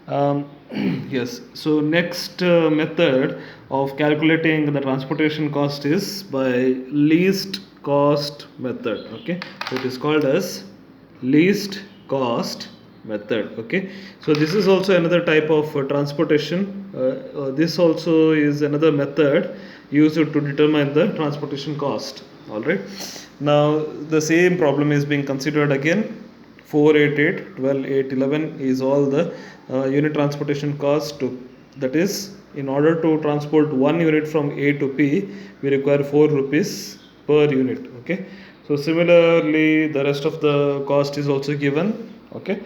Um, yes. So next method of calculating the transportation cost is by least cost method. Okay. So it is called as least cost method. Okay. So this is also another type of transportation. This also is another method used to determine the transportation cost. All right. Now the same problem is being considered again. 4, 8, 8, 12, 8, 11 is all the unit transportation cost to, that is, in order to transport one unit from A to P, we require 4 rupees per unit. Okay. So similarly, the rest of the cost is also given. Okay.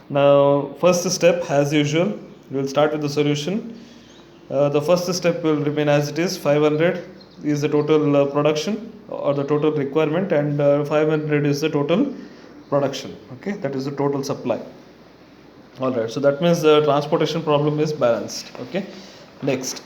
Now, first step, as usual, we will start with the solution. The first step will remain as it is. 500 is the total production or the total requirement, and 500 is the total production. Okay, that is the total supply. All right, so that means the transportation problem is balanced. Okay, next.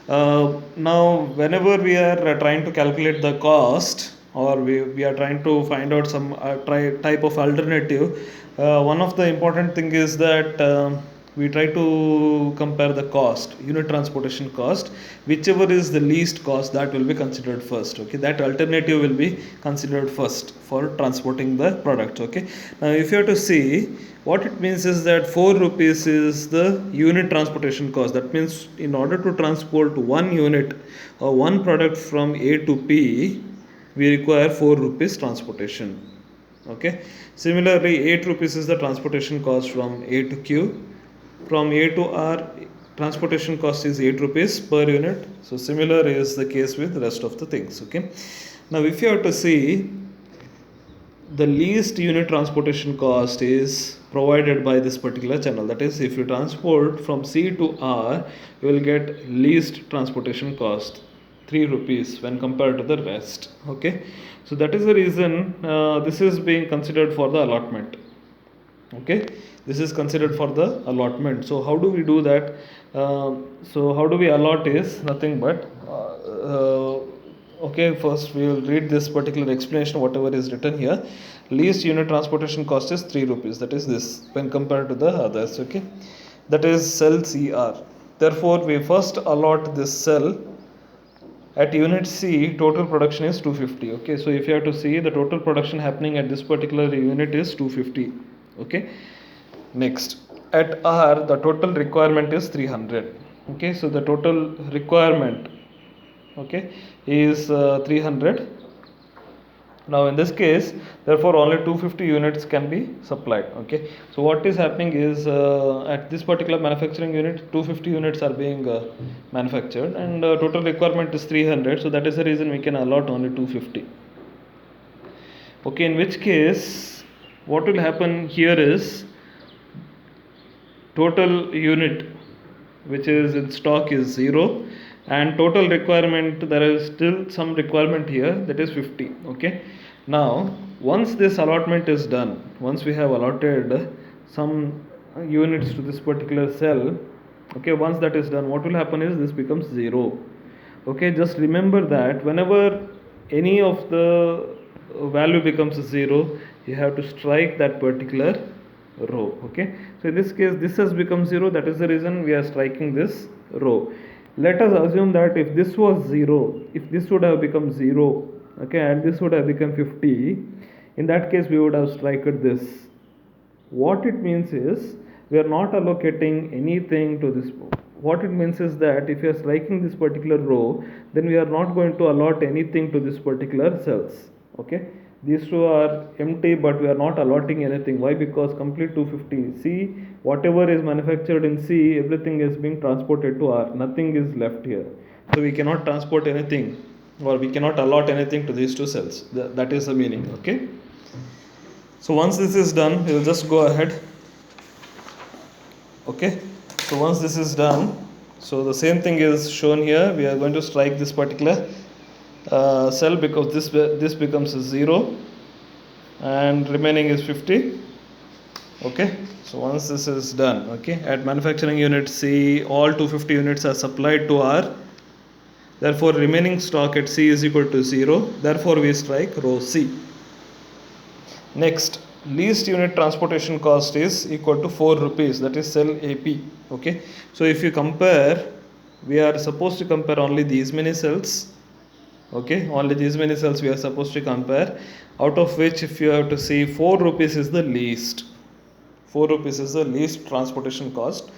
Now, whenever we are trying to calculate the cost, or we are trying to find out some type of alternative, one of the important thing is that we try to compare the cost, unit transportation cost, whichever is the least cost, that will be considered first. Okay, that alternative will be considered first for transporting the product. Okay, now if you have to see, what it means is that 4 rupees is the unit transportation cost. That means in order to transport one unit or one product from A to P, we require 4 rupees transportation. Okay, similarly 8 rupees is the transportation cost from A to Q. From A to R, transportation cost is 8 rupees per unit. So similar is the case with the rest of the things. Okay, now if you have to see, the least unit transportation cost is provided by this particular channel. That is, if you transport from C to R, you will get least transportation cost, 3 rupees when compared to the rest. Okay, so that is the reason this is being considered for the allotment. Okay, this is considered for the allotment. So how do we do that? So how do we allot is nothing but okay, first we will read this particular explanation, whatever is written here. Least unit transportation cost is 3 rupees, that is this, when compared to the others. Okay, that is cell CR. Therefore we first allot this cell. At unit C, total production is 250. Okay, so if you have to see, the total production happening at this particular unit is 250. Okay, next, at R, the total requirement is 300. Okay, so the total requirement, okay, is 300. Now in this case, therefore only 250 units can be supplied. Okay, so what is happening is at this particular manufacturing unit, 250 units are being manufactured, and total requirement is 300. So that is the reason we can allot only 250. Okay, in which case what will happen here is, total unit which is in stock is 0, and total requirement, there is still some requirement here, that is 50. Okay, now once this allotment is done, once we have allotted some units to this particular cell, okay, once that is done, what will happen is this becomes 0. Okay, just remember that whenever any of the value becomes 0, you have to strike that particular row. Okay, so in this case this has become 0, that is the reason we are striking this row. Let us assume that if this was 0, if this would have become 0, okay, and this would have become 50, in that case we would have struck this. What it means is, we are not allocating anything to this. What it means is that if you are striking this particular row, then we are not going to allot anything to this particular cells. Okay, these two are empty, but we are not allotting anything. Why? Because complete 250. C, whatever is manufactured in C, everything is being transported to R. Nothing is left here. So we cannot transport anything, or we cannot allot anything to these two cells. That is the meaning. Okay. So once this is done, we will just go ahead. Okay, so once this is done, so the same thing is shown here. We are going to strike this particular cell, because this becomes 0 and remaining is 50. Okay, so once this is done, okay, at manufacturing unit C, all 250 units are supplied to R. Therefore remaining stock at C is equal to 0. Therefore we strike row C. Next, least unit transportation cost is equal to 4 rupees, that is cell AP. Okay, so if you compare, we are supposed to compare only these many cells. Okay, only these many cells we are supposed to compare, out of which if you have to see 4 rupees is the least. 4 rupees is the least transportation cost.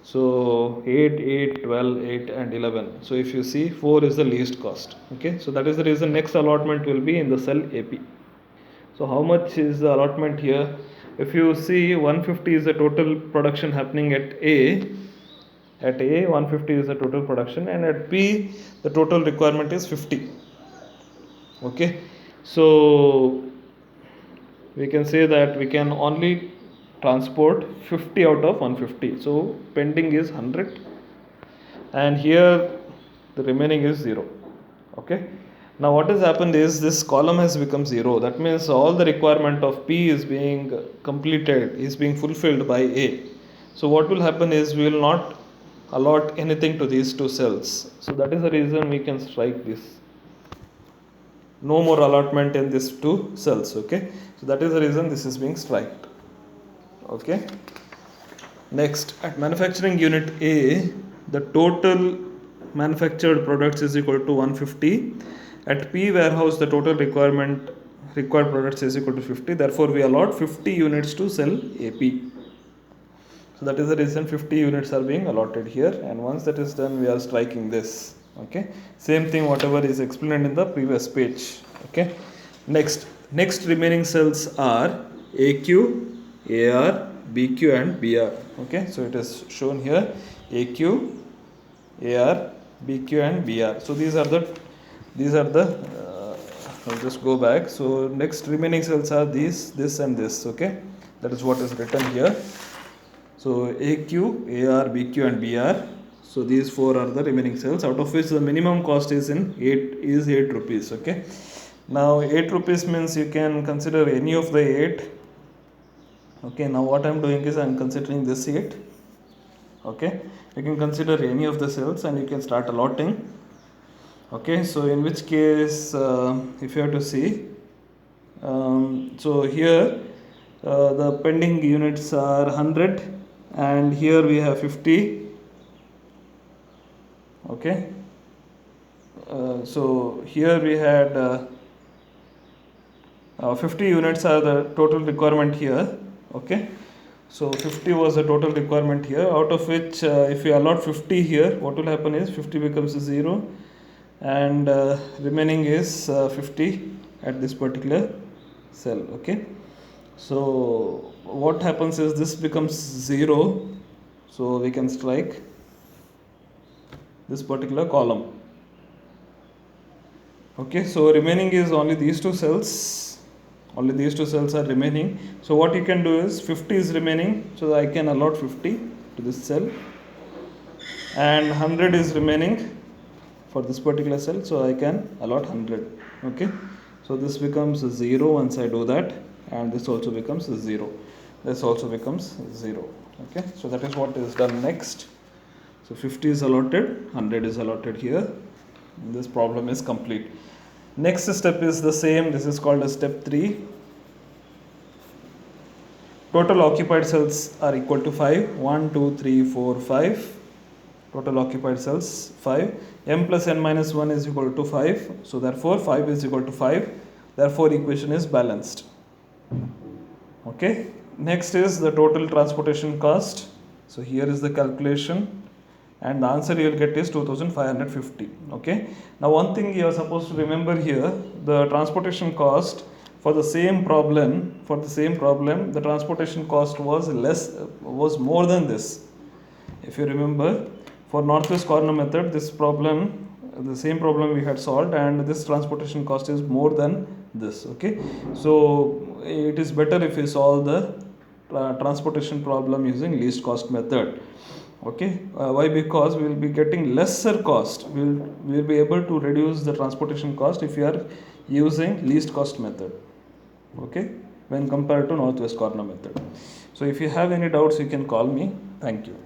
So 8, 8, 12, 8 and 11. So if you see, 4 is the least cost. Okay, so that is the reason next allotment will be in the cell AP. So how much is the allotment here? If you see, 150 is the total production happening at A. At A, 150 is the total production, and at B, the total requirement is 50. Okay, so we can say that we can only transport 50 out of 150. So pending is 100, and here the remaining is 0. Okay, now what has happened is this column has become 0. That means all the requirement of P is being completed, is being fulfilled by A. So what will happen is we will not allot anything to these two cells. So that is the reason we can strike this. No more allotment in these two cells. Okay, so that is the reason this is being striked. Okay, next, at manufacturing unit A, the total manufactured products is equal to 150. At P warehouse, the total required products is equal to 50. Therefore we allot 50 units to cell AP. So that is the reason 50 units are being allotted here, and once that is done, we are striking this. Okay, same thing whatever is explained in the previous page. Okay, next remaining cells are AQ, AR, BQ and BR. Okay, so it is shown here, AQ, AR, BQ and BR. So these are the I'll just go back. So next remaining cells are these, this and this. Okay, that is what is written here. So AQ, AR, BQ and BR. So these 4 are the remaining cells, out of which the minimum cost is 8 rupees. Okay, now 8 rupees means you can consider any of the 8. Okay, now what I am doing is I am considering this 8. Okay, you can consider any of the cells and you can start allotting. Okay, so in which case, if you have to see, so here the pending units are 100, and here we have 50. Okay, so here we had 50 units are the total requirement here. Okay, so 50 was the total requirement here, out of which if you allot 50 here, what will happen is 50 becomes 0, and remaining is 50 at this particular cell. Okay, so what happens is this becomes 0, so we can strike this particular column. Okay, so remaining is only these two cells, only these two cells are remaining. So what you can do is 50 is remaining, so I can allot 50 to this cell, and 100 is remaining for this particular cell, so I can allot 100. Okay, so this becomes 0 once I do that, and this also becomes 0, this also becomes 0. Okay, so that is what is done next. So 50 is allotted, 100 is allotted here, and this problem is complete. Next step is the same, this is called as step 3. Total occupied cells are equal to 5. 1, 2, 3, 4, 5. Total occupied cells 5. M plus n minus 1 is equal to 5. So therefore 5 is equal to 5. Therefore equation is balanced. Okay. Next is the total transportation cost. So here is the calculation, and the answer you will get is 2550. Okay. Now one thing you are supposed to remember here, the transportation cost for the same problem, the transportation cost was more than this. If you remember, for northwest corner method, this problem, the same problem we had solved, and this transportation cost is more than this. Okay, so it is better if we solve the transportation problem using least cost method. Okay, why? Because we will be getting lesser cost. We will be able to reduce the transportation cost if we are using least cost method. Okay, when compared to northwest corner method. So if you have any doubts, you can call me. Thank you.